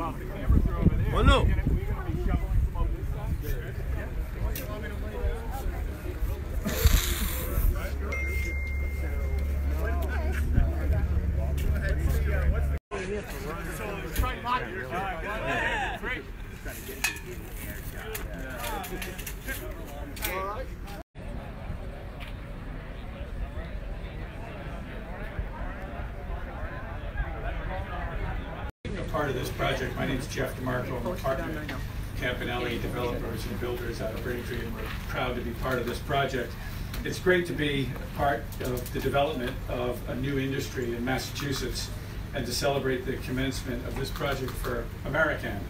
Well, no. Part of this project. My name is Jeff DeMarco. I'm a partner at Campanelli Developers and Builders out of Braintree, and we're proud to be part of this project. It's great to be part of the development of a new industry in Massachusetts and to celebrate the commencement of this project for AmeriCann.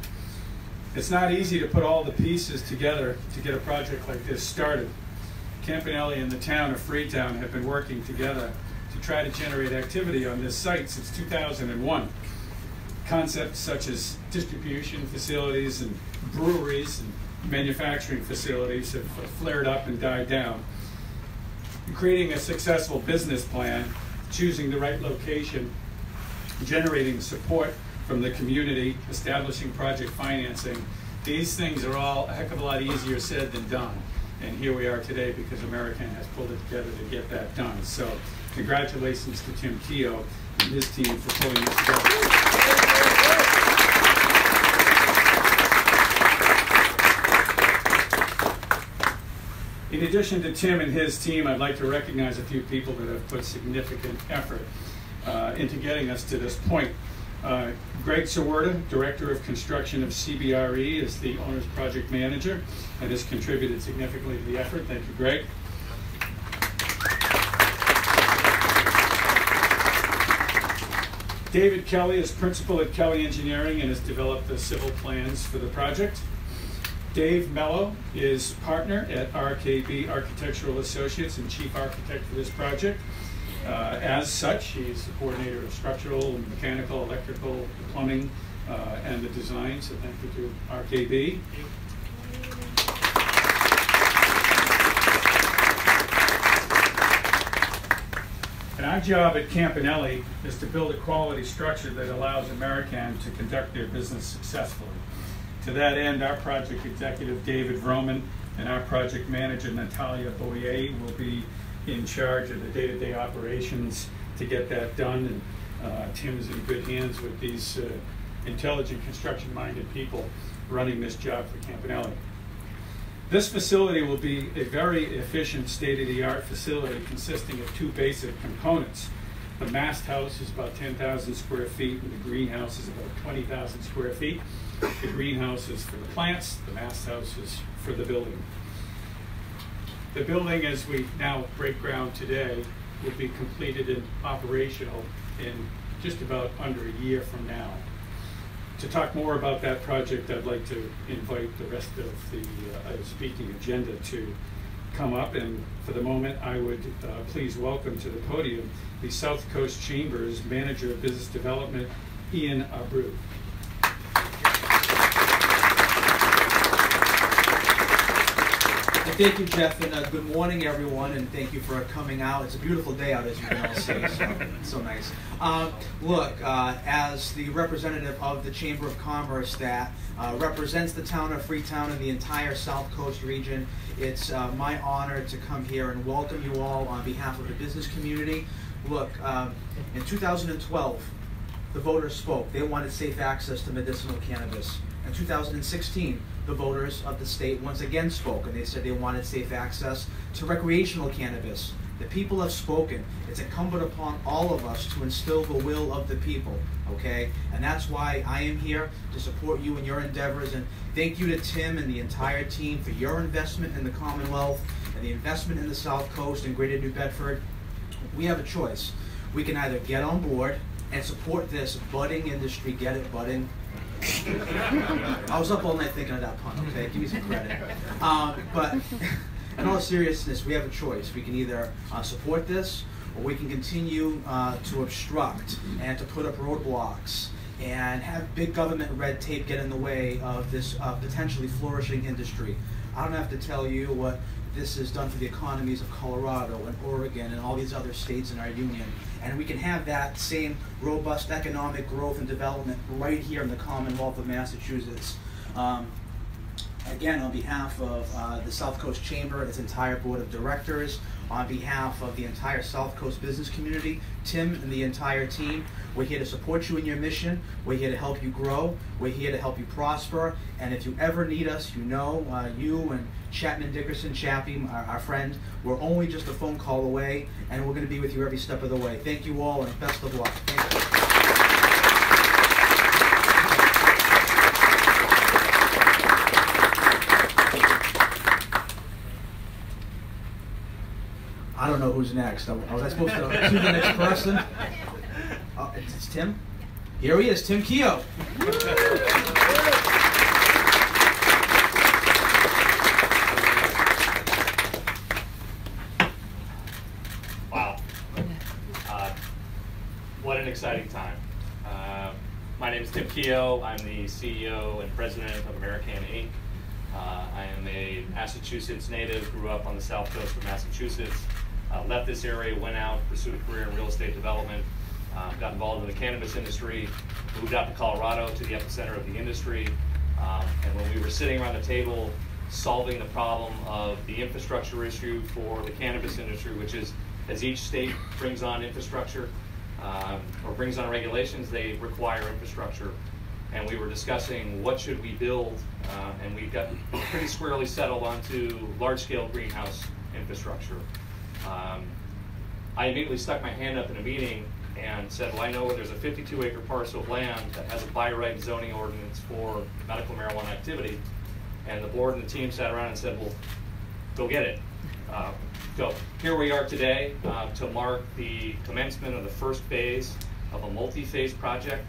It's not easy to put all the pieces together to get a project like this started. Campanelli and the town of Freetown have been working together to try to generate activity on this site since 2001. Concepts such as distribution facilities and breweries and manufacturing facilities have flared up and died down. Creating a successful business plan, choosing the right location, generating support from the community, establishing project financing, these things are all a heck of a lot easier said than done. And here we are today because AmeriCann has pulled it together to get that done. So congratulations to Tim Keogh and his team for pulling this together. In addition to Tim and his team, I'd like to recognize a few people that have put significant effort into getting us to this point. Greg Sawerda, Director of Construction of CBRE, is the owner's project manager and has contributed significantly to the effort. Thank you, Greg. David Kelly is principal at Kelly Engineering and has developed the civil plans for the project. Dave Mello is partner at RKB Architectural Associates and chief architect for this project. As such, he's the coordinator of structural, mechanical, electrical, plumbing, and the design, so thank you to RKB. And our job at Campanelli is to build a quality structure that allows AmeriCann to conduct their business successfully. To that end, our project executive, David Vroman, and our project manager, Natalia Boyer, will be in charge of the day-to-day operations to get that done. And Tim's in good hands with these intelligent, construction-minded people running this job for Campanelli. This facility will be a very efficient, state-of-the-art facility consisting of two basic components. The mast house is about 10,000 square feet, and the greenhouse is about 20,000 square feet. The greenhouse is for the plants, the mast house is for the building. The building, as we now break ground today, will be completed and operational in just about under a year from now. To talk more about that project, I'd like to invite the rest of the speaking agenda to come up, and for the moment I would please welcome to the podium the South Coast Chamber's Manager of Business Development, Ian Abreu. Thank you, Jeff, and good morning, everyone, and thank you for coming out. It's a beautiful day out, as you can all see, so it's so nice. Look, as the representative of the Chamber of Commerce that represents the town of Freetown and the entire South Coast region, it's my honor to come here and welcome you all on behalf of the business community. Look, in 2012, the voters spoke. They wanted safe access to medicinal cannabis. In 2016, the voters of the state once again spoke, and they said they wanted safe access to recreational cannabis. The people have spoken. It's incumbent upon all of us to instill the will of the people, okay? And that's why I am here to support you in your endeavors, and thank you to Tim and the entire team for your investment in the Commonwealth and the investment in the South Coast and Greater New Bedford. We have a choice. We can either get on board and support this budding industry, get it, budding? I was up all night thinking of that pun, okay? Give me some credit. But in all seriousness, we have a choice. We can either support this, or we can continue to obstruct and to put up roadblocks and have big government red tape get in the way of this potentially flourishing industry. I don't have to tell you what this is done for the economies of Colorado and Oregon and all these other states in our union. And we can have that same robust economic growth and development right here in the Commonwealth of Massachusetts. Again, on behalf of the South Coast Chamber, its entire board of directors, on behalf of the entire South Coast business community, Tim and the entire team, we're here to support you in your mission. We're here to help you grow. We're here to help you prosper. And if you ever need us, you know, you and Chapman Dickerson, Chappie, our friend, we're only just a phone call away, and we're going to be with you every step of the way. Thank you all, and best of luck. Thank you. I don't know who's next. Was I supposed to choose the next person? Oh, it's Tim. Here he is, Tim Keogh. Wow. What an exciting time. My name is Tim Keogh. I'm the CEO and president of AmeriCann, Inc. I am a Massachusetts native, grew up on the south coast of Massachusetts, left this area, went out, pursued a career in real estate development, got involved in the cannabis industry, moved out to Colorado to the epicenter of the industry, and when we were sitting around the table solving the problem of the infrastructure issue for the cannabis industry, which is as each state brings on infrastructure or brings on regulations, they require infrastructure. And we were discussing what should we build, and we got pretty squarely settled onto large-scale greenhouse infrastructure. I immediately stuck my hand up in a meeting and said, well, I know there's a 52-acre parcel of land that has a by right zoning ordinance for medical marijuana activity. And the board and the team sat around and said, well, go get it. So here we are today to mark the commencement of the first phase of a multi-phase project.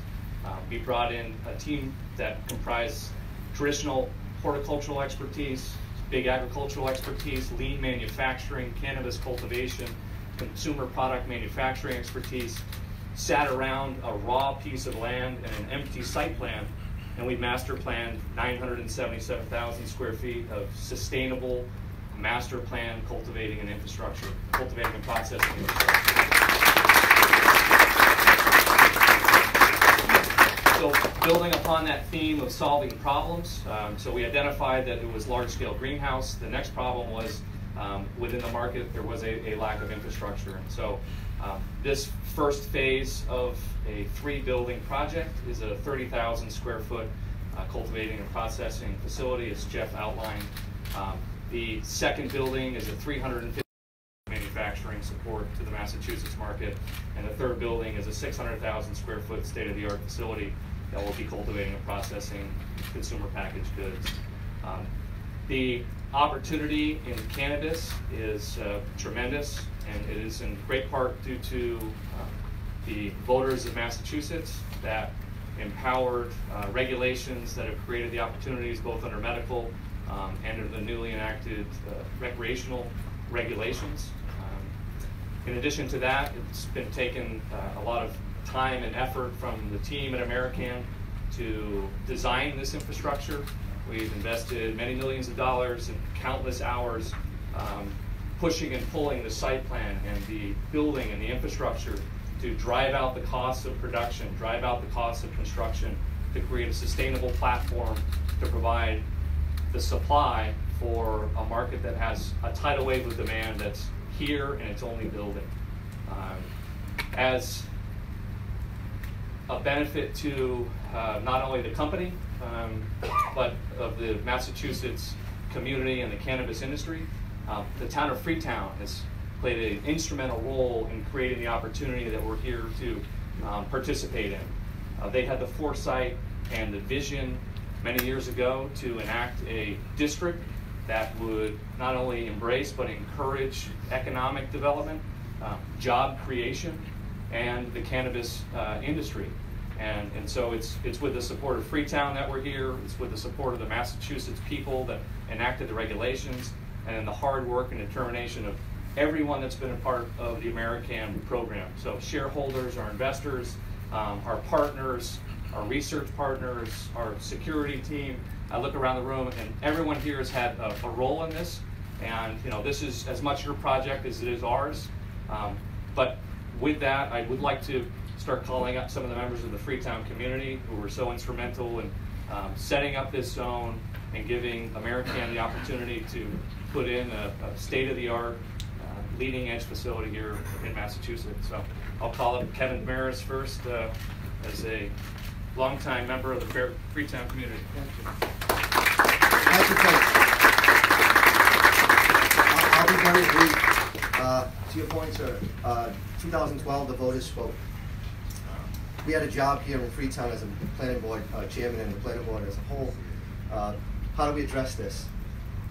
We brought in a team that comprised traditional horticultural expertise, big agricultural expertise, lean manufacturing, cannabis cultivation, consumer product manufacturing expertise, sat around a raw piece of land and an empty site plan, and we master planned 977,000 square feet of sustainable master plan cultivating and infrastructure, cultivating and processing infrastructure. So building upon that theme of solving problems, so we identified that it was large-scale greenhouse. The next problem was within the market there was a lack of infrastructure. And so this first phase of a 3-building project is a 30,000 square foot cultivating and processing facility, as Jeff outlined. The second building is a 350 manufacturing support to the Massachusetts market, and the third building is a 600,000 square foot state-of-the-art facility that will be cultivating and processing consumer packaged goods. The opportunity in cannabis is tremendous, and it is in great part due to the voters of Massachusetts that empowered regulations that have created the opportunities both under medical and under the newly enacted recreational regulations. In addition to that, it's been taken a lot of time and effort from the team at AmeriCann to design this infrastructure. We've invested many millions of dollars and countless hours pushing and pulling the site plan and the building and the infrastructure to drive out the costs of production, drive out the costs of construction, to create a sustainable platform to provide the supply for a market that has a tidal wave of demand that's here and it's only building. As a benefit to not only the company, but of the Massachusetts community and the cannabis industry, the town of Freetown has played an instrumental role in creating the opportunity that we're here to participate in. They had the foresight and the vision many years ago to enact a district that would not only embrace but encourage economic development, job creation, and the cannabis industry. And so it's with the support of Freetown that we're here, it's with the support of the Massachusetts people that enacted the regulations, and the hard work and determination of everyone that's been a part of the AmeriCann program. So shareholders, our investors, our partners, our research partners, our security team. I look around the room and everyone here has had a role in this, And this is as much your project as it is ours. But with that, I would like to start calling up some of the members of the Freetown community who were so instrumental in setting up this zone and giving AmeriCann the opportunity to put in a state-of-the-art, leading-edge facility here in Massachusetts. So I'll call up Kevin Maris first as a longtime member of the Freetown community. Thank you. I'll be very brief. To your point, sir, 2012, the voters spoke. We had a job here in Freetown as a planning board chairman and the planning board as a whole. How do we address this?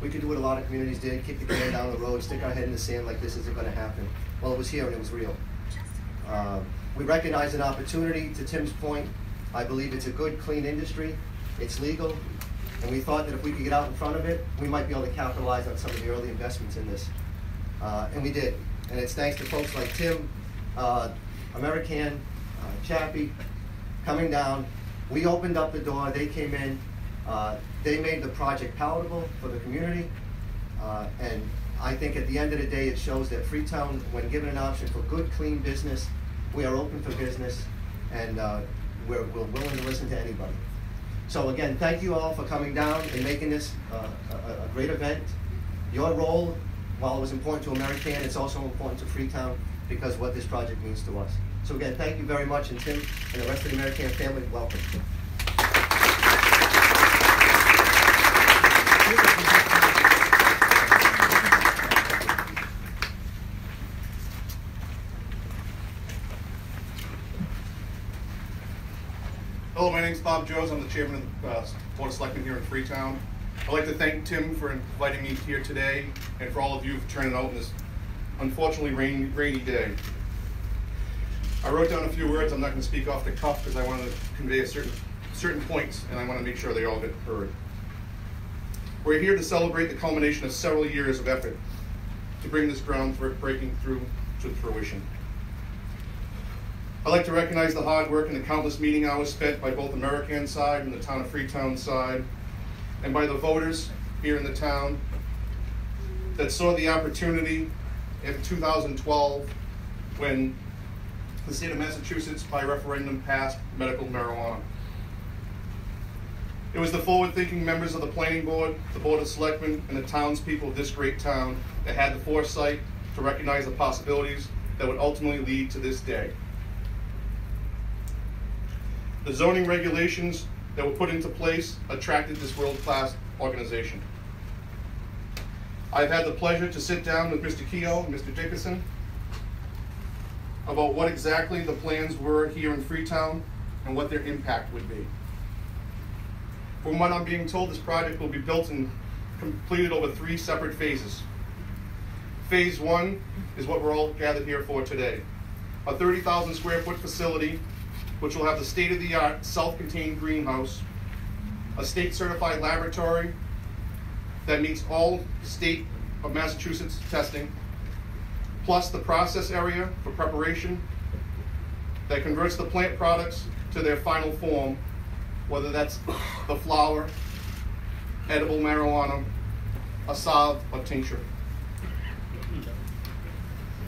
We could do what a lot of communities did, kick the can down the road, stick our head in the sand like this isn't going to happen. Well, it was here and it was real. We recognize an opportunity. To Tim's point, I believe it's a good, clean industry. It's legal. And we thought that if we could get out in front of it, we might be able to capitalize on some of the early investments in this. And we did. And it's thanks to folks like Tim, AmeriCann, Chappie, coming down. We opened up the door, they came in, they made the project palatable for the community. And I think at the end of the day, it shows that Freetown, when given an option for good, clean business, we are open for business, and we're willing to listen to anybody. So again, thank you all for coming down and making this a great event. Your role, while it was important to AmeriCann, it's also important to Freetown because of what this project means to us. So again, thank you very much, and Tim and the rest of the AmeriCann family, welcome. Hello, my name is Bob Joes. I'm the chairman of the Board of Selectmen here in Freetown. I'd like to thank Tim for inviting me here today and for all of you for turning out in this unfortunately rainy day. I wrote down a few words. I'm not going to speak off the cuff because I want to convey certain points, and I want to make sure they all get heard. We're here to celebrate the culmination of several years of effort to bring this groundbreaking through to fruition. I'd like to recognize the hard work and the countless meeting hours spent by both AmeriCann side and the town of Freetown side, and by the voters here in the town that saw the opportunity in 2012 when the state of Massachusetts by referendum passed medical marijuana. It was the forward-thinking members of the planning board, the board of selectmen, and the townspeople of this great town that had the foresight to recognize the possibilities that would ultimately lead to this day. The zoning regulations that were put into place attracted this world-class organization. I've had the pleasure to sit down with Mr. Keogh and Mr. Dickinson about what exactly the plans were here in Freetown and what their impact would be. From what I'm being told, this project will be built and completed over 3 separate phases. Phase 1 is what we're all gathered here for today. A 30,000 square foot facility which will have the state-of-the-art self-contained greenhouse, a state-certified laboratory that meets all state of Massachusetts testing, plus the process area for preparation that converts the plant products to their final form, whether that's the flower, edible marijuana, a salve, or tincture.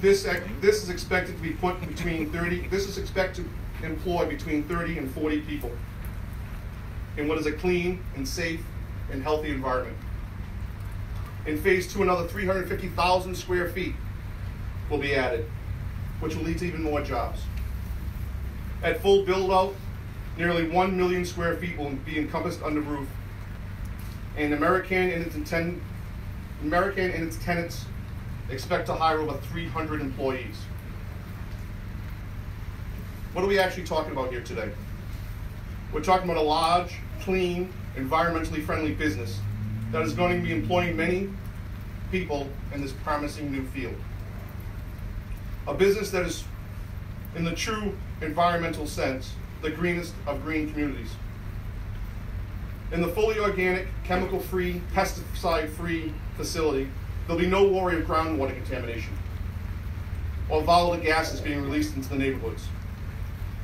This is expected to be put between 30, this is expected to employ between 30 and 40 people in what is a clean and safe and healthy environment. In phase 2, another 350,000 square feet will be added, which will lead to even more jobs. At full build out, nearly 1 million square feet will be encompassed under roof. And AmeriCann and its tenants expect to hire over 300 employees. What are we actually talking about here today? We're talking about a large, clean, environmentally friendly business that is going to be employing many people in this promising new field. A business that is, in the true environmental sense, the greenest of green communities. In the fully organic, chemical-free, pesticide-free facility, there'll be no worry of groundwater contamination or volatile gases being released into the neighborhoods.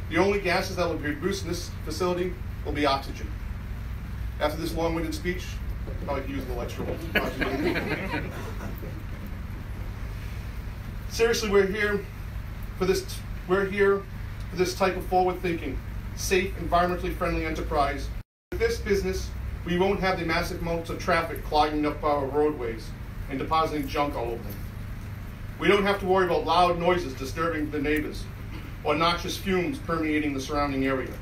The only gases that will be produced in this facility will be oxygen. After this long-winded speech, I like to use the extra one. Seriously, we're here for this type of forward-thinking, safe, environmentally friendly enterprise. With this business, we won't have the massive amounts of traffic clogging up our roadways and depositing junk all over them. We don't have to worry about loud noises disturbing the neighbors or noxious fumes permeating the surrounding area.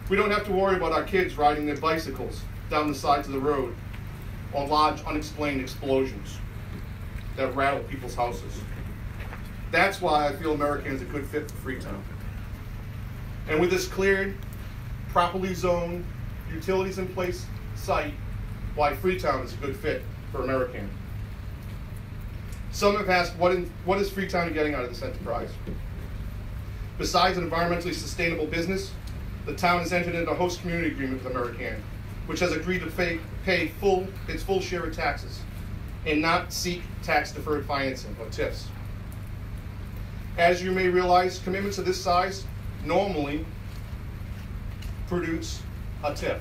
We don't have to worry about our kids riding their bicycles down the sides of the road or large unexplained explosions that rattle people's houses. That's why I feel AmeriCann is a good fit for Freetown. And with this cleared, properly zoned, utilities in place site, why Freetown is a good fit for AmeriCann. Some have asked, what is Freetown getting out of this enterprise? Besides an environmentally sustainable business, the town has entered into a host community agreement with AmeriCann, which has agreed to pay its full share of taxes and not seek tax-deferred financing, or TIFs. As you may realize, commitments of this size normally produce a TIF.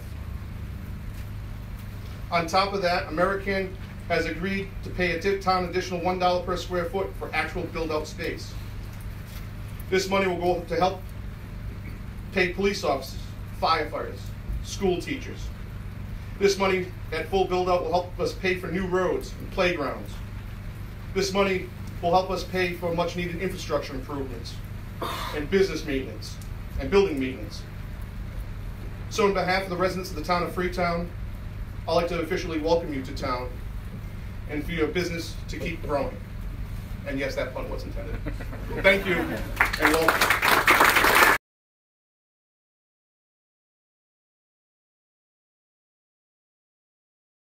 On top of that, AmeriCann has agreed to pay a town additional $1 per square foot for actual build-out space. This money will go to help pay police officers, firefighters, school teachers. This money at full build-out will help us pay for new roads and playgrounds. This money will help us pay for much-needed infrastructure improvements and business maintenance and building maintenance. So on behalf of the residents of the town of Freetown, I'd like to officially welcome you to town and for your business to keep growing. And yes, that pun was intended. Thank you and welcome.